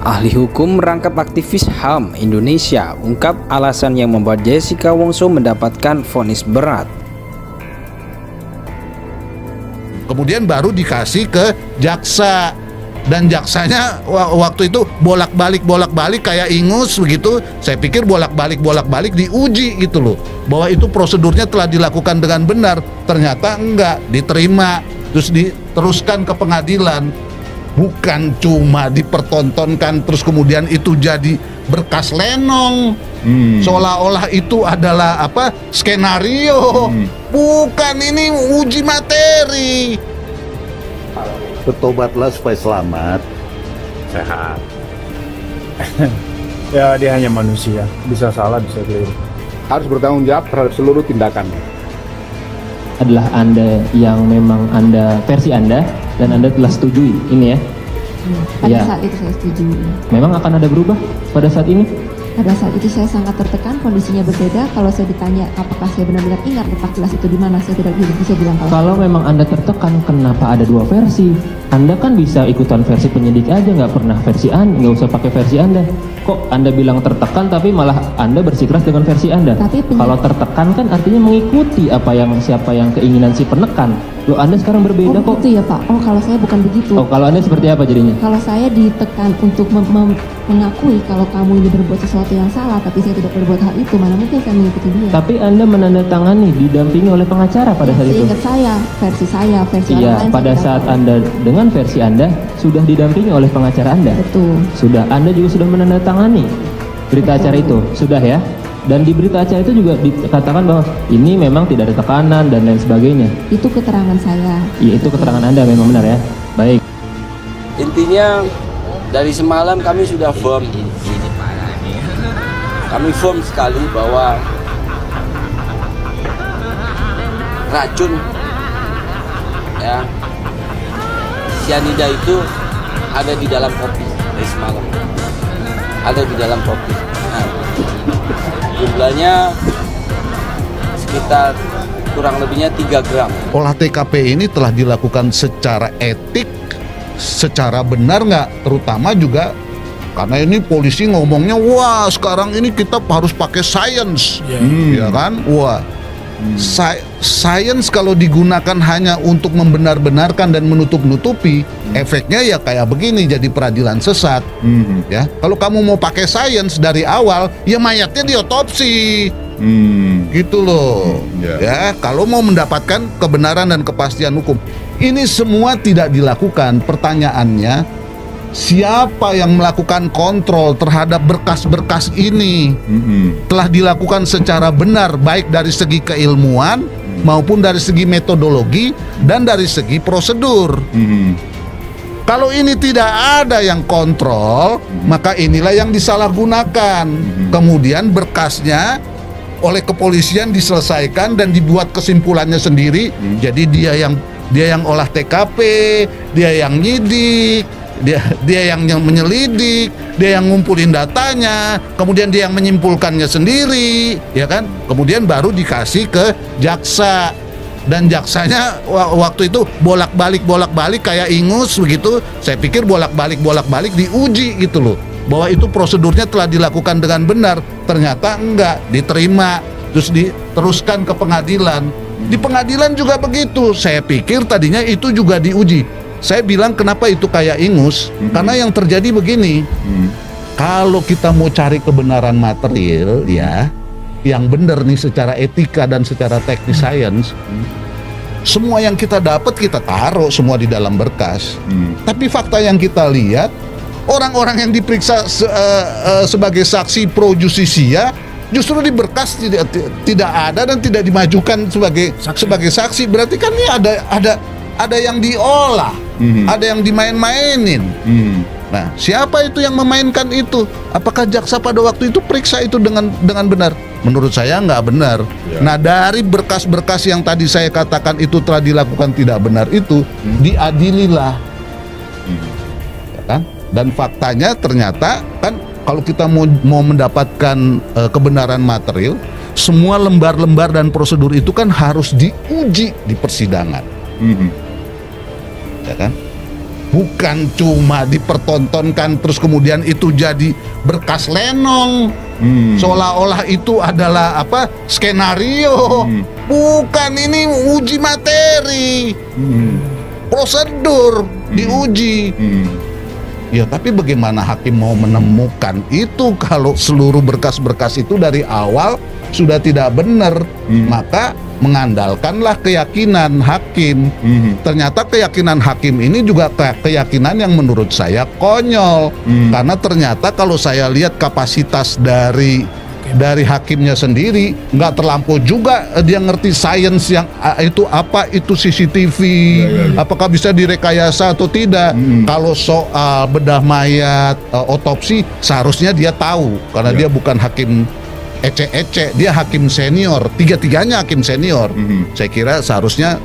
Ahli hukum merangkap aktivis HAM Indonesia ungkap alasan yang membuat Jessica Wongso mendapatkan vonis berat. Kemudian baru dikasih ke jaksa, dan jaksanya waktu itu bolak-balik kayak ingus begitu. Saya pikir bolak-balik diuji gitu loh, bahwa itu prosedurnya telah dilakukan dengan benar. Ternyata enggak, diterima terus diteruskan ke pengadilan. Bukan cuma dipertontonkan terus kemudian itu jadi berkas lenong, seolah-olah itu adalah apa, skenario. Bukan, ini uji materi. Bertobatlah supaya selamat, sehat. Ya, dia hanya manusia, bisa salah, bisa keliru. Harus bertanggung jawab terhadap seluruh tindakannya. Adalah Anda yang memang versi Anda dan Anda telah setujui ini ya? Pada saat itu saya setuju. Memang akan ada berubah pada saat ini? Pada saat itu saya sangat tertekan, kondisinya berbeda. Kalau saya ditanya apakah saya benar-benar ingat letak jelas itu di mana, saya tidak bisa bilang. Kalau memang Anda tertekan, kenapa ada dua versi? Anda kan bisa ikutan versi penyidik aja, nggak pernah versi Anda, nggak usah pakai versi Anda. Kok Anda bilang tertekan tapi malah Anda bersikeras dengan versi Anda? Kalau tertekan kan artinya mengikuti siapa yang keinginan si penekan. Loh, Anda sekarang berbeda kok. Begitu ya Pak. Oh, kalau saya bukan begitu. Oh, kalau Anda seperti apa jadinya? Kalau saya ditekan untuk mengakui kalau kamu ini berbuat sesuatu yang salah, tapi saya tidak berbuat hal itu, mana mungkin saya mengikuti dia. Tapi Anda menandatangani, didampingi oleh pengacara pada saat itu. Seingat saya, versi Iya, orang lain. pada saat Anda dengan versi Anda sudah didampingi oleh pengacara Anda. Betul. Sudah, Anda juga sudah menandatangani berita acara itu, sudah ya. Dan di berita acara itu juga dikatakan bahwa ini memang tidak ada tekanan dan lain sebagainya. Itu keterangan saya. Iya, itu keterangan Anda memang benar ya. Baik. Intinya dari semalam kami sudah firm. Kami firm sekali bahwa racun ya cyanida itu ada di dalam kopi dari semalam. Ada di dalam kopi. Nah, jumlahnya sekitar kurang lebihnya 3 gram. Olah TKP ini telah dilakukan secara etik, secara benar nggak? Terutama juga karena ini polisi ngomongnya, wah sekarang ini kita harus pakai sains, ya kan? Wah, sains kalau digunakan hanya untuk membenar-benarkan dan menutup-nutupi, efeknya ya kayak begini, jadi peradilan sesat. Ya, kalau kamu mau pakai sains dari awal, ya mayatnya diotopsi. Gitu loh. Ya, kalau mau mendapatkan kebenaran dan kepastian hukum. Ini semua tidak dilakukan. Pertanyaannya, siapa yang melakukan kontrol terhadap berkas-berkas ini? Telah dilakukan secara benar, baik dari segi keilmuan maupun dari segi metodologi dan dari segi prosedur. Kalau ini tidak ada yang kontrol, maka inilah yang disalahgunakan. Kemudian berkasnya oleh kepolisian diselesaikan dan dibuat kesimpulannya sendiri. Jadi dia yang olah TKP, dia yang nyidik, dia yang menyelidik, dia yang ngumpulin datanya, kemudian dia yang menyimpulkannya sendiri, ya kan? Kemudian baru dikasih ke jaksa, dan jaksanya waktu itu bolak-balik kayak ingus begitu. Saya pikir bolak-balik diuji gitu loh, bahwa itu prosedurnya telah dilakukan dengan benar. Ternyata enggak, diterima terus diteruskan ke pengadilan. Di pengadilan juga begitu. Saya pikir tadinya itu juga diuji. Saya bilang kenapa itu kayak ingus, karena yang terjadi begini. Kalau kita mau cari kebenaran material ya, yang benar nih secara etika dan secara teknis sains, semua yang kita dapat kita taruh semua di dalam berkas. Tapi fakta yang kita lihat, orang-orang yang diperiksa sebagai saksi pro justisia justru di berkas tidak ada dan tidak dimajukan sebagai saksi. Berarti kan ini ada yang diolah, ada yang dimain-mainin. Nah, siapa itu yang memainkan itu? Apakah jaksa pada waktu itu periksa itu dengan benar? Menurut saya nggak benar. Nah, dari berkas-berkas yang tadi saya katakan itu telah dilakukan tidak benar itu, diadililah. Ya kan? Dan faktanya ternyata kan kalau kita mau mendapatkan kebenaran material, semua lembar-lembar dan prosedur itu kan harus diuji di persidangan. Ya kan? bukan cuma dipertontonkan terus kemudian itu jadi berkas lenong. Seolah-olah itu adalah apa, skenario. Bukan, ini uji materi, prosedur diuji. Ya, tapi bagaimana hakim mau menemukan itu kalau seluruh berkas-berkas itu dari awal sudah tidak benar? Maka mengandalkanlah keyakinan hakim. Ternyata keyakinan hakim ini juga keyakinan yang menurut saya konyol. Karena ternyata kalau saya lihat kapasitas dari hakimnya sendiri, nggak terlampau juga dia ngerti sains yang itu apa, itu CCTV, apakah bisa direkayasa atau tidak. Kalau soal bedah mayat, otopsi, seharusnya dia tahu karena dia bukan hakim ece-ece, dia hakim senior, tiga-tiganya hakim senior. Saya kira seharusnya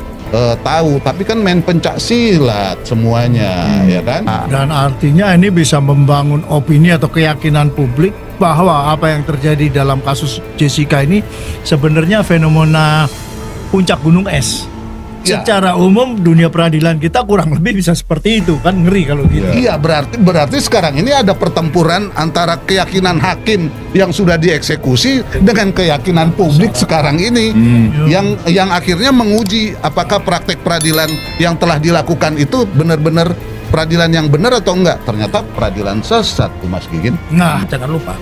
tahu, tapi kan main pencak silat semuanya, ya kan? Dan artinya ini bisa membangun opini atau keyakinan publik bahwa apa yang terjadi dalam kasus Jessica ini sebenarnya fenomena puncak gunung es. Secara umum dunia peradilan kita kurang lebih bisa seperti itu, kan ngeri kalau gitu. Iya, berarti sekarang ini ada pertempuran antara keyakinan hakim yang sudah dieksekusi dengan keyakinan publik sekarang ini, yang akhirnya menguji apakah praktek peradilan yang telah dilakukan itu benar-benar peradilan yang benar atau enggak. Ternyata peradilan sesat tuh, Mas Gigin. Nah, jangan lupa,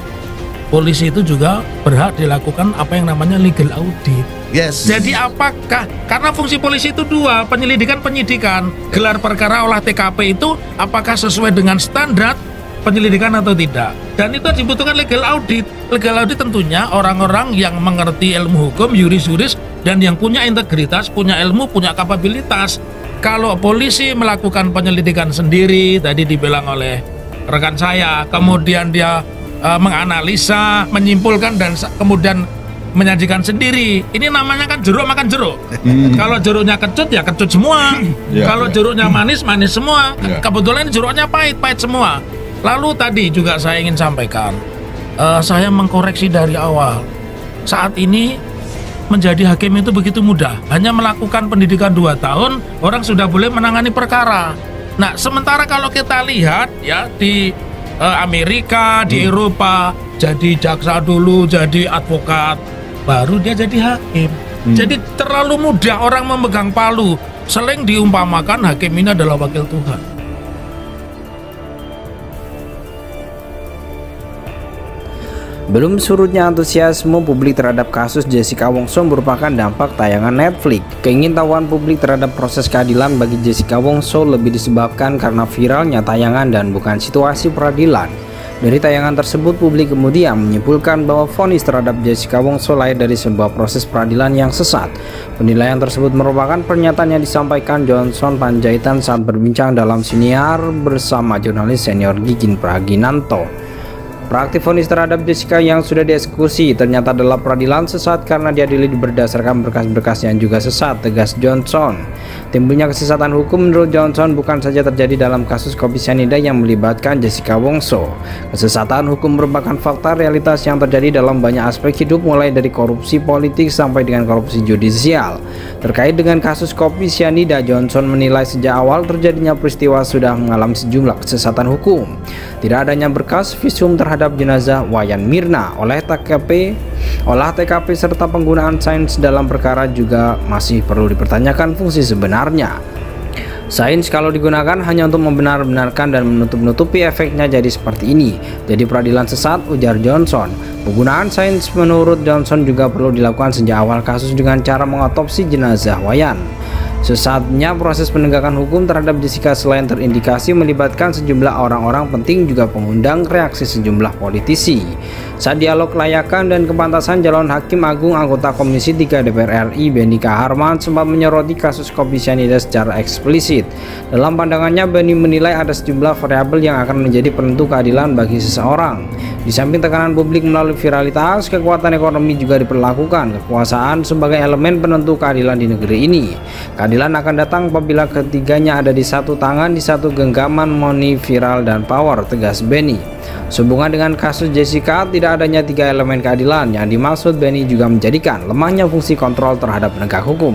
polisi itu juga berhak dilakukan apa yang namanya legal audit. Yes. Jadi apakah, karena fungsi polisi itu dua, penyelidikan, penyidikan, gelar perkara, olah TKP itu apakah sesuai dengan standar penyelidikan atau tidak. Dan itu dibutuhkan legal audit. Legal audit tentunya orang-orang yang mengerti ilmu hukum, yuris-yuris, dan yang punya integritas, punya ilmu, punya kapabilitas. Kalau polisi melakukan penyelidikan sendiri, tadi dibilang oleh rekan saya, kemudian dia menganalisa, menyimpulkan, dan kemudian menyajikan sendiri, ini namanya kan jeruk makan jeruk. Kalau jeruknya kecut ya kecut semua. Kalau jeruknya manis, manis semua. Kebetulan jeruknya pahit, pahit semua. Lalu tadi juga saya ingin sampaikan, saya mengkoreksi dari awal. Saat ini menjadi hakim itu begitu mudah. Hanya melakukan pendidikan 2 tahun, orang sudah boleh menangani perkara. Nah, sementara kalau kita lihat ya di Amerika, di Eropa, jadi jaksa dulu, jadi advokat, baru dia jadi hakim. Jadi terlalu mudah orang memegang palu. Sering diumpamakan hakim ini adalah wakil Tuhan. Belum surutnya antusiasme publik terhadap kasus Jessica Wongso merupakan dampak tayangan Netflix. Keingintahuan publik terhadap proses keadilan bagi Jessica Wongso lebih disebabkan karena viralnya tayangan dan bukan situasi peradilan. Dari tayangan tersebut, publik kemudian menyimpulkan bahwa vonis terhadap Jessica Wongso lahir dari sebuah proses peradilan yang sesat. Penilaian tersebut merupakan pernyataan yang disampaikan Johnson Panjaitan saat berbincang dalam siniar bersama jurnalis senior Gigin Praginanto. Praktik vonis terhadap Jessica yang sudah dieksekusi ternyata adalah peradilan sesat karena diadili berdasarkan berkas-berkas yang juga sesat, tegas Johnson. Timbulnya kesesatan hukum menurut Johnson bukan saja terjadi dalam kasus kopi cyanida yang melibatkan Jessica Wongso. Kesesatan hukum merupakan fakta realitas yang terjadi dalam banyak aspek hidup, mulai dari korupsi politik sampai dengan korupsi judisial. Terkait dengan kasus kopi cyanida, Johnson menilai sejak awal terjadinya peristiwa sudah mengalami sejumlah kesesatan hukum. Tidak adanya berkas visum terhadap jenazah Wayan Mirna, olah TKP serta penggunaan sains dalam perkara juga masih perlu dipertanyakan fungsi sebenarnya. Sains kalau digunakan hanya untuk membenar-benarkan dan menutup-nutupi efeknya jadi seperti ini. Jadi peradilan sesat, ujar Johnson. Penggunaan sains menurut Johnson juga perlu dilakukan sejak awal kasus dengan cara mengotopsi jenazah Wayan. Sesatnya proses penegakan hukum terhadap Jessica selain terindikasi melibatkan sejumlah orang-orang penting juga mengundang reaksi sejumlah politisi. Saat dialog kelayakan dan kepantasan calon hakim agung anggota Komisi 3 DPR RI Benny Kaharman sempat menyoroti kasus kopi cyanida secara eksplisit. Dalam pandangannya, Benny menilai ada sejumlah variabel yang akan menjadi penentu keadilan bagi seseorang. Di samping tekanan publik melalui viralitas, kekuatan ekonomi juga diperlakukan. Kekuasaan sebagai elemen penentu keadilan di negeri ini. Keadilan akan datang apabila ketiganya ada di satu tangan, di satu genggaman, money, viral, dan power, tegas Benny. Sehubungan dengan kasus Jessica, tidak adanya 3 elemen keadilan yang dimaksud Benny juga menjadikan lemahnya fungsi kontrol terhadap penegak hukum.